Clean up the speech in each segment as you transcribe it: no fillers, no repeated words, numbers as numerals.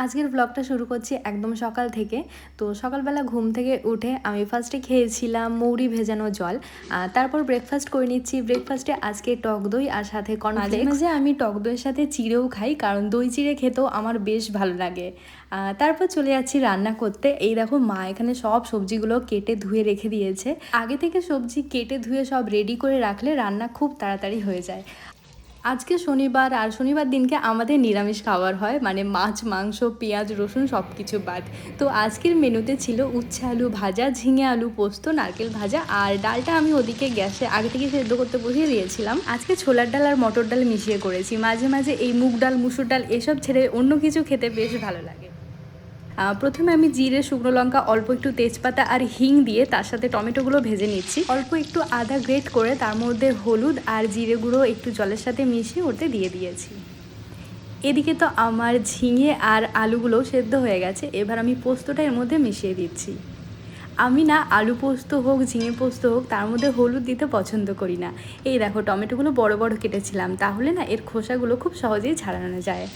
আজকের ব্লগটা শুরু করছি একদম সকাল থেকে। তো সকালবেলা ঘুম থেকে উঠে আমি ফার্স্টে খেয়েছিলাম মৌরি ভেজানো জল, তারপর ব্রেকফাস্ট করে নিচ্ছি। ব্রেকফাস্টে আজকে টক দই আর সাথে কর্নফ্লেক্স। মাঝে মাঝে আমি টক দইয়ের সাথে চিড়েও খাই, কারণ দই চিড়ে খেতেও আমার বেশ ভালো লাগে। তারপর চলে যাচ্ছি রান্না করতে। এই দেখো মা এখানে সব সবজিগুলো কেটে ধুয়ে রেখে দিয়েছে। আগে থেকে সবজি কেটে ধুয়ে সব রেডি করে রাখলে রান্না খুব তাড়াতাড়ি হয়ে যায়। আজকে শনিবার, আর শনিবার দিনকে আমাদের নিরামিষ খাবার হয়, মানে মাছ, মাংস, পেঁয়াজ, রসুন সব কিছু বাদ। তো আজকের মেনুতে ছিল উচ্ছে আলু ভাজা, ঝিঙে আলু পোস্ত, নারকেল ভাজা, আর ডালটা আমি ওদিকে গ্যাসে আগে থেকে সেদ্ধ করতে বসিয়ে দিয়েছিলাম। আজকে ছোলার ডাল আর মটর ডাল মিশিয়ে করেছি। মাঝে মাঝে এই মুগ ডাল, মুসুর ডাল এসব ছেড়ে অন্য কিছু খেতে বেশ ভালো লাগে। প্রথমে আমি জিরে, শুকনো লঙ্কা, অল্প একটু তেজপাতা আর হিং দিয়ে তার সাথে টমেটোগুলো ভেজে নিচ্ছি। অল্প একটু আদা গ্রেট করে তার মধ্যে হলুদ আর জিরে গুঁড়ো একটু জলের সাথে মিশিয়ে ওতে দিয়ে দিয়েছি। এদিকে তো আমার ঝিঙে আর আলুগুলো সেদ্ধ হয়ে গেছে। এবার আমি পোস্তটা এর মধ্যে মিশিয়ে দিচ্ছি। আমি না আলু পোস্ত হোক, ঝিঙে পোস্ত হোক, তার মধ্যে হলুদ দিতে পছন্দ করি না। এই দেখো টমেটোগুলো বড় বড় কেটেছিলাম, তাহলে না এর খোসাগুলো খুব সহজেই ছাড়ানো যায়।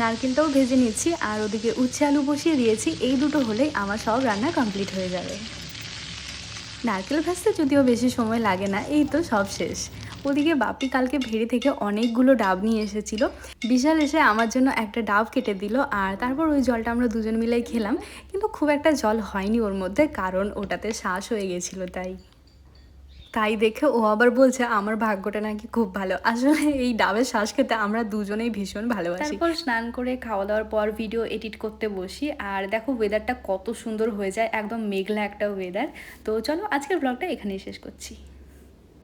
নারকেলটাও ভেজে নিচ্ছি আর ওদিকে উচ্ছে আলু বসিয়ে দিয়েছি। এই দুটো হলেই আমার সব রান্না কমপ্লিট হয়ে যাবে। নারকেল ভাজতে যদিও বেশি সময় লাগে না, এই তো সব শেষ। ওদিকে বাপি কালকে ভেড়ি থেকে অনেকগুলো ডাব নিয়ে এসেছিল। বিশাল এসে আমার জন্য একটা ডাব কেটে দিল, আর তারপর ওই জলটা আমরা দুজন মিলেই খেলাম। কিন্তু খুব একটা জল হয়নি ওর মধ্যে, কারণ ওটাতে শ্বাস হয়ে গেছিলো। তাই দেখে ও আবার বলছে আমার ভাগ্যটা নাকি খুব ভালো। আসলে এই ডাবের শ্বাস খেতে আমরা দুজনেই ভীষণ ভালোবাসি। তারপর স্নান করে খাওয়া দাওয়ার পর ভিডিও এডিট করতে বসি, আর দেখো ওয়েদারটা কত সুন্দর হয়ে যায়, একদম মেঘলা একটা ওয়েদার। তো চলো আজকের ব্লগটা এখানেই শেষ করছি।